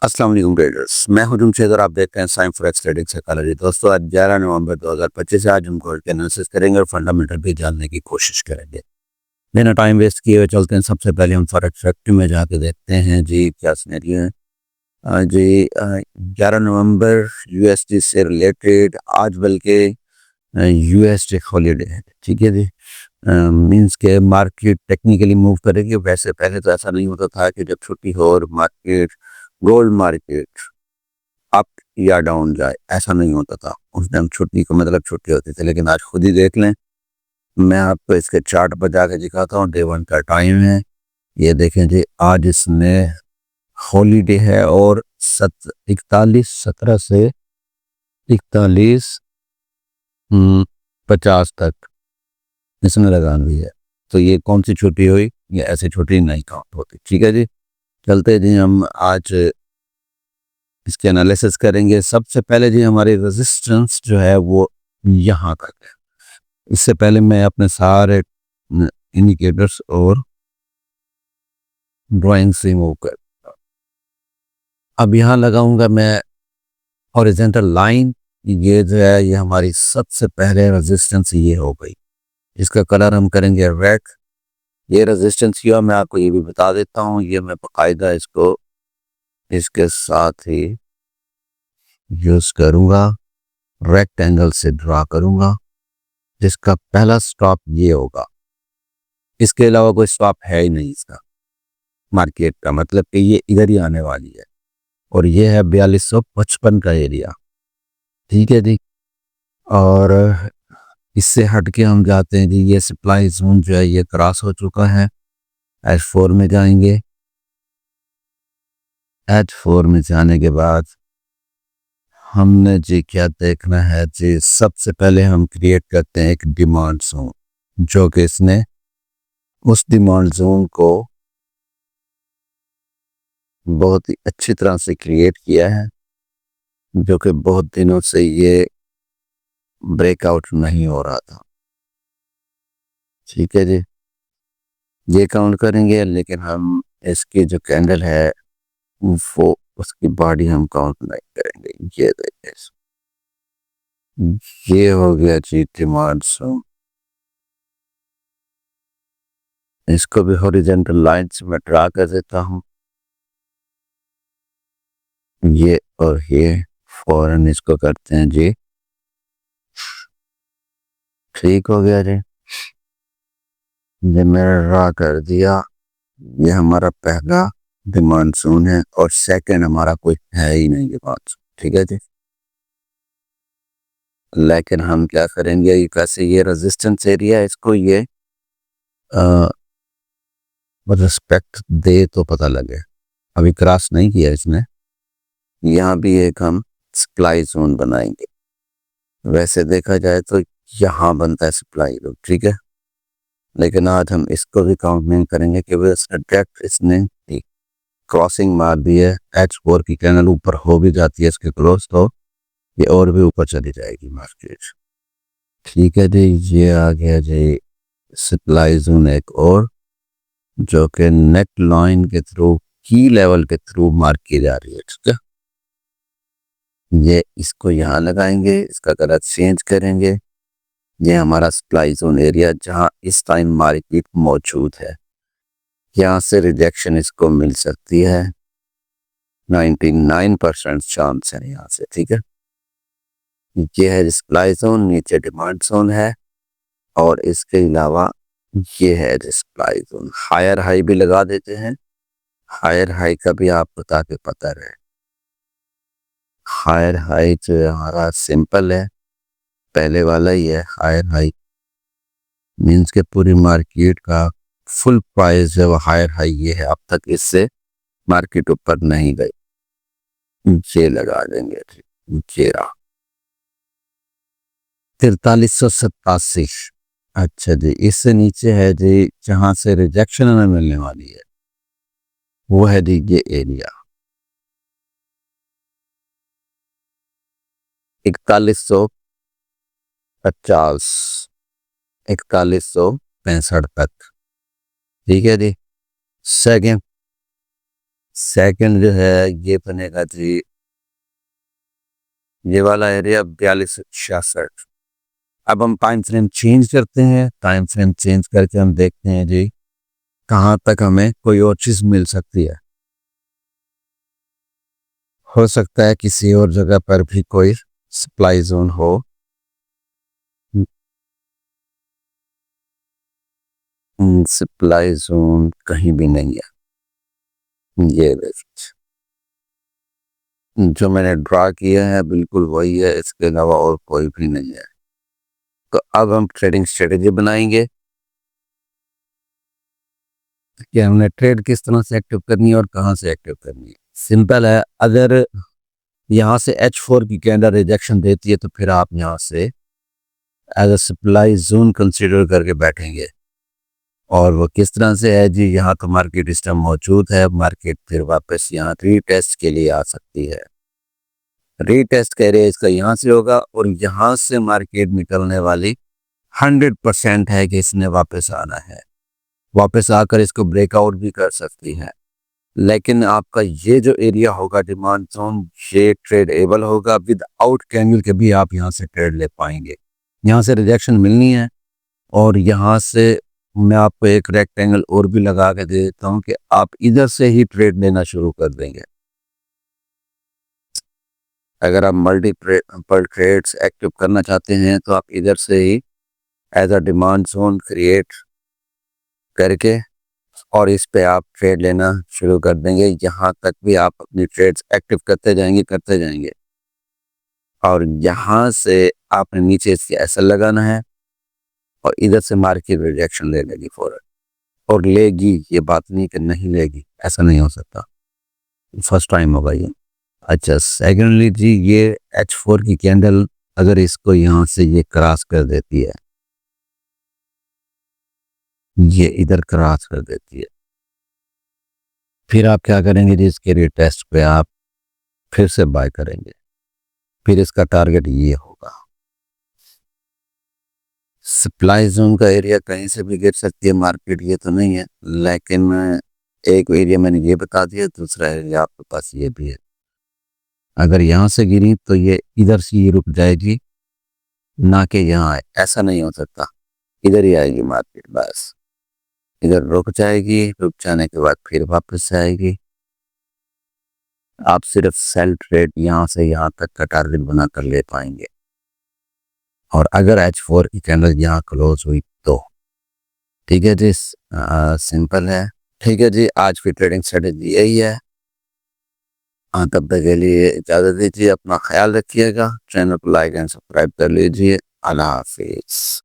अस्सलाम वालेकुम ट्रेडर्स। मैं हूं जुमशेद और आप देखते हैं साइंस फॉरेक्स ट्रेडिंग साइकोलॉजी। दोस्तों, आज 11 नवंबर 2025 है। आज हम गोल्ड के एनालिसिस करेंगे और फंडामेंटल भी जानने की कोशिश करेंगे। बिना टाइम वेस्ट किए हुए चलते हैं। सबसे पहले हम फॉरेक्स फैक्ट्री में जाके देखते हैं जी क्या सिनेरियो है। जी 11 नवंबर यूएसडी से रिलेटेड आज बल्कि यूएसडी हॉलीडे है, ठीक है जी। मींस के मार्केट टेक्निकली मूव करेगी। वैसे पहले तो ऐसा नहीं होता था कि जब छुट्टी हो और मार्केट गोल्ड मार्केट अप या डाउन जाए, ऐसा नहीं होता था। उस टाइम छुट्टी को मतलब छुट्टी होती थी, लेकिन आज खुद ही देख लें। मैं आपको इसके चार्ट पर जाके दिखाता हूँ। डे वन का टाइम है, ये देखें जी। आज इसने हॉलीडे है और 17 से 50 तक इसमें लगान भी है। तो ये कौन सी छुट्टी हुई? ये ऐसी छुट्टी नहीं काउंट होती, ठीक है जी। चलते जी हम आज इसके एनालिसिस करेंगे। सबसे पहले जी हमारी रेजिस्टेंस जो है वो यहाँ तक है। इससे पहले मैं अपने सारे इंडिकेटर्स और ड्राइंग से मूव कर, अब यहाँ लगाऊंगा मैं हॉरिजॉन्टल लाइन। ये जो है ये हमारी सबसे पहले रेजिस्टेंस ये हो गई। इसका कलर हम करेंगे रेड। ये रेजिस्टेंस किया, मैं आपको ये भी बता देता हूँ। ये मैं बाकायदा इसको इसके साथ ही यूज करूंगा, रेक्टेंगल से ड्रा करूंगा, जिसका पहला स्टॉप ये होगा। इसके अलावा कोई स्टॉप है ही नहीं इसका मार्केट का, मतलब कि ये इधर ही आने वाली है। और ये है 4255 का एरिया, ठीक है जी। और इससे हट के हम जाते हैं जी, ये सप्लाई जोन जो है ये क्रॉस हो चुका है। H4 में जाएंगे। H4 में जाने के बाद हमने जी क्या देखना है जी, सबसे पहले हम क्रिएट करते हैं एक डिमांड जोन, जो कि इसने उस डिमांड जोन को बहुत ही अच्छी तरह से क्रिएट किया है, जो कि बहुत दिनों से ये ब्रेकआउट नहीं हो रहा था, ठीक है जी। ये काउंट करेंगे, लेकिन हम इसकी जो कैंडल है वो उसकी बॉडी हम काउंट नहीं करेंगे। ये देखिए, ये हो गया जी डिमांड जोन। इसको भी हॉरिजॉन्टल लाइन से मैं ड्रा कर देता हूँ, ये और ये। फौरन इसको करते हैं जी, ठीक हो गया जी। ये मैंने ड्रा कर दिया। ये हमारा पहला डिमांड जोन है और सेकंड हमारा कोई है ही नहीं डिमांड जोन, ठीक है जी। लेकिन हम क्या करेंगे, कैसे ये रेजिस्टेंस एरिया इसको ये रिस्पेक्ट दे तो पता लगे। अभी क्रॉस नहीं किया इसने। यहाँ भी एक हम सप्लाई जोन बनाएंगे। वैसे देखा जाए तो यहाँ बनता है सप्लाई जोन, ठीक है। लेकिन आज हम इसको भी काउंट नहीं करेंगे कि डायरेक्ट इसने क्रॉसिंग मार दी है। H4 की कैंडल ऊपर हो भी जाती है इसके क्लोज, तो ये और भी ऊपर चली जाएगी मार्केट, ठीक है जी। ये आ गया जी सप्लाई जोन एक और, जो कि नेट लाइन के थ्रू की लेवल के थ्रू मार्क की जा रही है, ठीक है। ये इसको यहाँ लगाएंगे, इसका कलर चेंज करेंगे। ये हमारा सप्लाई जोन एरिया जहाँ इस टाइम मार्केट मौजूद है, यहाँ से रिजेक्शन इसको मिल सकती है। 99% चांस है यहाँ से, ठीक है। ये है सप्लाई जोन, नीचे डिमांड जोन है, और इसके अलावा ये है सप्लाई जोन। हायर हाई भी लगा देते हैं। हायर हाई का भी आप बता के पता रहे। हायर हाई जो हमारा सिंपल है, पहले वाला ही है। हायर हाई मीन्स के पूरी मार्केट का फुल प्राइस जो हायर हाई ये है, अब तक इससे मार्केट ऊपर नहीं गई। ये लगा देंगे, ये रहा 4387। अच्छा जी, इससे नीचे है जी जहां से रिजेक्शन हमें मिलने वाली है, वो है जी ये एरिया 4150, 4165 तक, ठीक है जी। सेकेंड सेकंड जो है ये बनेगा जी, ये वाला एरिया 4266। अब हम टाइम फ्रेम चेंज करते हैं, टाइम फ्रेम चेंज करके हम देखते हैं जी कहाँ तक हमें कोई और चीज मिल सकती है। हो सकता है किसी और जगह पर भी कोई सप्लाई जोन हो। सप्लाई जोन कहीं भी नहीं है। ये जो मैंने ड्रा किया है बिल्कुल वही है, इसके अलावा और कोई भी नहीं है। तो अब हम ट्रेडिंग स्ट्रेटेजी बनाएंगे कि हमने ट्रेड किस तरह से एक्टिव करनी है और कहाँ से एक्टिव करनी है। सिंपल है, अगर यहाँ से H4 की कैंडल रिजेक्शन देती है तो फिर आप यहाँ से as a supply zone consider करके बैठेंगे। और वो किस तरह से है जी, यहाँ तो मार्केट इस टाइम मौजूद है, मार्केट फिर वापस यहाँ रीटेस्ट के लिए आ सकती है। रीटेस्ट कह रहे हैं इसका यहाँ से होगा और यहाँ से मार्केट निकलने वाली 100% है कि इसने वापस आना है, वापस आकर इसको ब्रेकआउट भी कर सकती है। लेकिन आपका ये जो एरिया होगा डिमांड जोन, ये ट्रेडेबल होगा, विद आउट कैंडल के भी आप यहाँ से ट्रेड ले पाएंगे। यहाँ से रिजेक्शन मिलनी है और यहाँ से मैं आपको एक रेक्टेंगल और भी लगा के दे देता हूँ कि आप इधर से ही ट्रेड लेना शुरू कर देंगे। अगर आप मल्टीपल ट्रेड्स एक्टिव करना चाहते हैं तो आप इधर से ही as a demand zone create करके और इस पे आप ट्रेड लेना शुरू कर देंगे। यहाँ तक भी आप अपनी ट्रेड्स एक्टिव करते जाएंगे और यहाँ से आपने नीचे इसके ऐसा लगाना है और इधर से मार्केट रिजेक्शन ले लेगी फौरन, और लेगी, ये बात नहीं कि नहीं लेगी, ऐसा नहीं हो सकता, फर्स्ट टाइम होगा ये। अच्छा, सेकेंडली जी, ये H4 की कैंडल अगर इसको यहाँ से ये क्रॉस कर देती है, ये इधर क्रॉस कर देती है, फिर आप क्या करेंगे जी, इसके रिटेस्ट पे आप फिर से बाय करेंगे। फिर इसका टारगेट ये होगा। सप्लाई जोन का एरिया कहीं से भी गिर सकती है मार्केट, ये तो नहीं है, लेकिन एक एरिया मैंने ये बता दिया, दूसरा एरिया आपके पास ये भी है। अगर यहाँ से गिरी तो ये इधर से ही रुक जाएगी, ना कि यहाँ आए, ऐसा नहीं हो सकता। इधर ही आएगी मार्केट, बस इधर रुक जाएगी, रुक जाने के बाद फिर वापस आएगी। आप सिर्फ सेल ट्रेड यहाँ से यहाँ तक का टारगेट बना कर ले पाएंगे। और अगर H4 की कैंडल यहाँ क्लोज हुई तो ठीक है जी, सिंपल है। ठीक है जी, आज की ट्रेडिंग स्ट्रेटेजी यही है। तब तक के लिए इजाज़त दीजिए, अपना ख्याल रखिएगा, चैनल को लाइक एंड सब्सक्राइब कर लीजिए। अल्लाह हाफिज़।